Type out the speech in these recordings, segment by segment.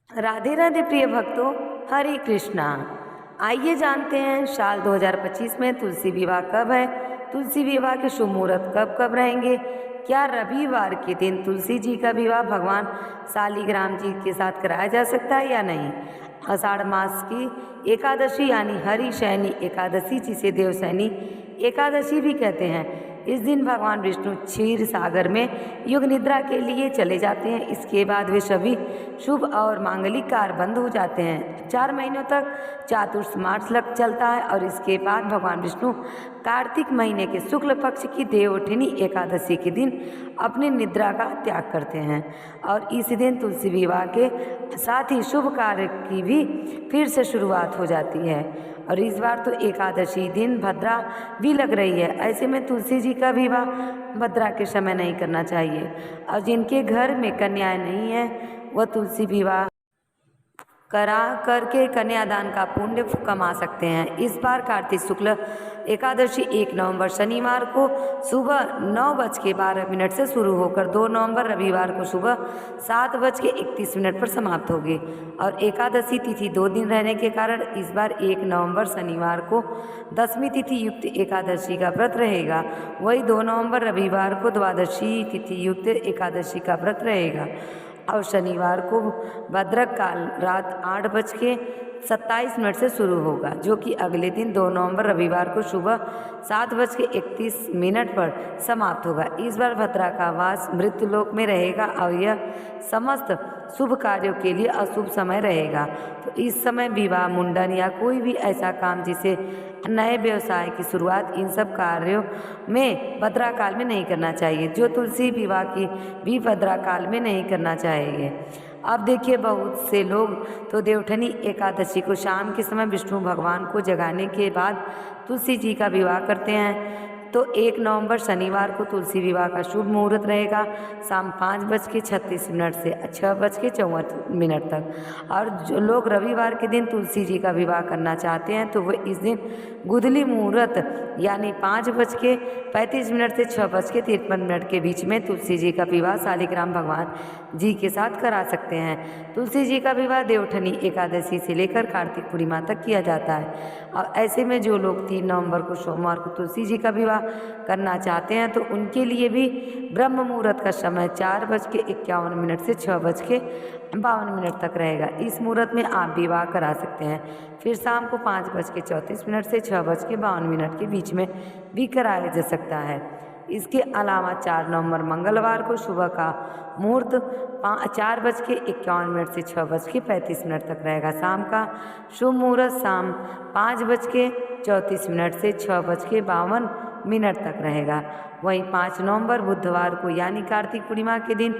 राधे राधे प्रिय भक्तों, हरे कृष्णा। आइए जानते हैं साल 2025 में तुलसी विवाह कब है, तुलसी विवाह के शुभ मुहूर्त कब कब रहेंगे, क्या रविवार के दिन तुलसी जी का विवाह भगवान शालिग्राम जी के साथ कराया जा सकता है या नहीं। आषाढ़ मास की एकादशी यानी हरिशयनी एकादशी जिसे देवशयनी एकादशी भी कहते हैं, इस दिन भगवान विष्णु क्षीर सागर में युग निद्रा के लिए चले जाते हैं। इसके बाद वे सभी शुभ और मांगलिक कार्य बंद हो जाते हैं। 4 महीनों तक चातुर्मास लग चलता है और इसके बाद भगवान विष्णु कार्तिक महीने के शुक्ल पक्ष की देवउठनी एकादशी के दिन अपनी निद्रा का त्याग करते हैं और इस दिन तुलसी विवाह के साथ ही शुभ कार्य की भी फिर से शुरुआत हो जाती है। और इस बार तो एकादशी दिन भद्रा भी लग रही है, ऐसे में तुलसी जी का विवाह भद्रा के समय नहीं करना चाहिए। और जिनके घर में कन्याएं नहीं है वह तुलसी विवाह करा करके कन्यादान का पुण्य कमा सकते हैं। इस बार कार्तिक शुक्ल एकादशी 1 नवंबर शनिवार को सुबह 9:12 से शुरू होकर 2 नवंबर रविवार को सुबह 7:31 पर समाप्त होगी। और एकादशी तिथि 2 दिन रहने के कारण इस बार 1 नवंबर शनिवार को दशमी तिथि युक्त एकादशी का व्रत रहेगा, वही 2 नवंबर रविवार को द्वादशी तिथि युक्त एकादशी का व्रत रहेगा। और शनिवार को भद्रक काल रात 8:27 से शुरू होगा, जो कि अगले दिन 2 नवंबर रविवार को सुबह 7:31 पर समाप्त होगा। इस बार भद्रा का वास मृत्युलोक में रहेगा और यह समस्त शुभ कार्यों के लिए अशुभ समय रहेगा। तो इस समय विवाह, मुंडन या कोई भी ऐसा काम जिसे नए व्यवसाय की शुरुआत, इन सब कार्यों में भद्रा काल में नहीं करना चाहिए। जो तुलसी विवाह की भी भद्रा काल में नहीं करना चाहिए। अब देखिए, बहुत से लोग तो देवउठनी एकादशी को शाम के समय विष्णु भगवान को जगाने के बाद तुलसी जी का विवाह करते हैं। तो 1 नवंबर शनिवार को तुलसी विवाह का शुभ मुहूर्त रहेगा शाम 5:36 से 6:54 तक। और जो लोग रविवार के दिन तुलसी जी का विवाह करना चाहते हैं तो वह इस दिन गुदली मुहूर्त यानी 5:35 से 6:53 के बीच में तुलसी जी का विवाह शालिग्राम भगवान जी के साथ करा सकते हैं। तुलसी जी का विवाह देवउठनी एकादशी से लेकर कार्तिक पूर्णिमा तक किया जाता है। और ऐसे में जो लोग 3 नवंबर को सोमवार को तुलसी जी का विवाह करना चाहते हैं तो उनके लिए भी ब्रह्म मुहूर्त का समय 4:51 से 6:52 तक रहेगा। इस मुहूर्त में आप विवाह करा सकते हैं। फिर शाम को 5:34 से 6:52 के बीच में भी कराया जा सकता है। इसके अलावा 4 नवंबर मंगलवार को सुबह का मुहूर्त 4:51 से 6:35 तक रहेगा। शाम का शुभ मुहूर्त शाम 5:34 से 6:52 तक रहेगा। वहीं 5 नवंबर बुधवार को यानी कार्तिक पूर्णिमा के दिन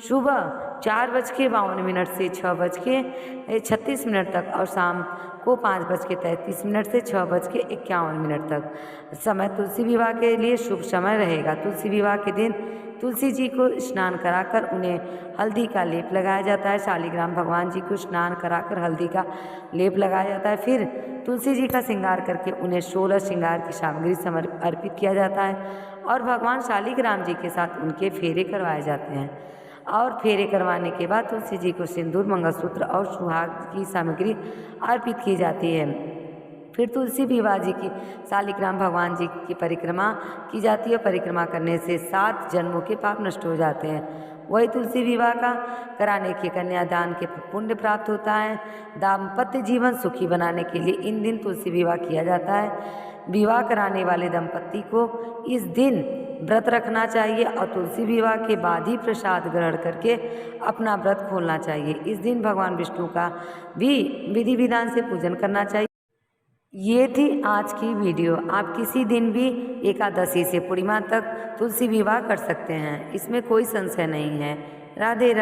सुबह 4:52 से 6:36 तक और शाम को 5:33 से 6:51 तक समय तुलसी विवाह के लिए शुभ समय रहेगा। तुलसी विवाह के दिन तुलसी जी को स्नान कराकर उन्हें हल्दी का लेप लगाया जाता है। शालिग्राम भगवान जी को स्नान कराकर हल्दी का लेप लगाया जाता है। फिर तुलसी जी का श्रृंगार करके उन्हें 16 श्रृंगार की सामग्री अर्पित किया जाता है और भगवान शालिग्राम जी के साथ उनके फेरे करवाए जाते हैं। और फेरे करवाने के बाद तुलसी जी को सिंदूर, मंगलसूत्र और सुहाग की सामग्री अर्पित की जाती है। फिर तुलसी विवाह जी की शालिग्राम भगवान जी की परिक्रमा की जाती है। परिक्रमा करने से 7 जन्मों के पाप नष्ट हो जाते हैं। वही तुलसी विवाह का कराने के कन्यादान के पुण्य प्राप्त होता है। दाम्पत्य जीवन सुखी बनाने के लिए इन दिन तुलसी विवाह किया जाता है। विवाह कराने वाले दंपत्ति को इस दिन व्रत रखना चाहिए और तुलसी विवाह के बाद ही प्रसाद ग्रहण करके अपना व्रत खोलना चाहिए। इस दिन भगवान विष्णु का भी विधि विधान से पूजन करना चाहिए। ये थी आज की वीडियो। आप किसी दिन भी एकादशी से पूर्णिमा तक तुलसी विवाह कर सकते हैं, इसमें कोई संशय नहीं है। राधे राधे।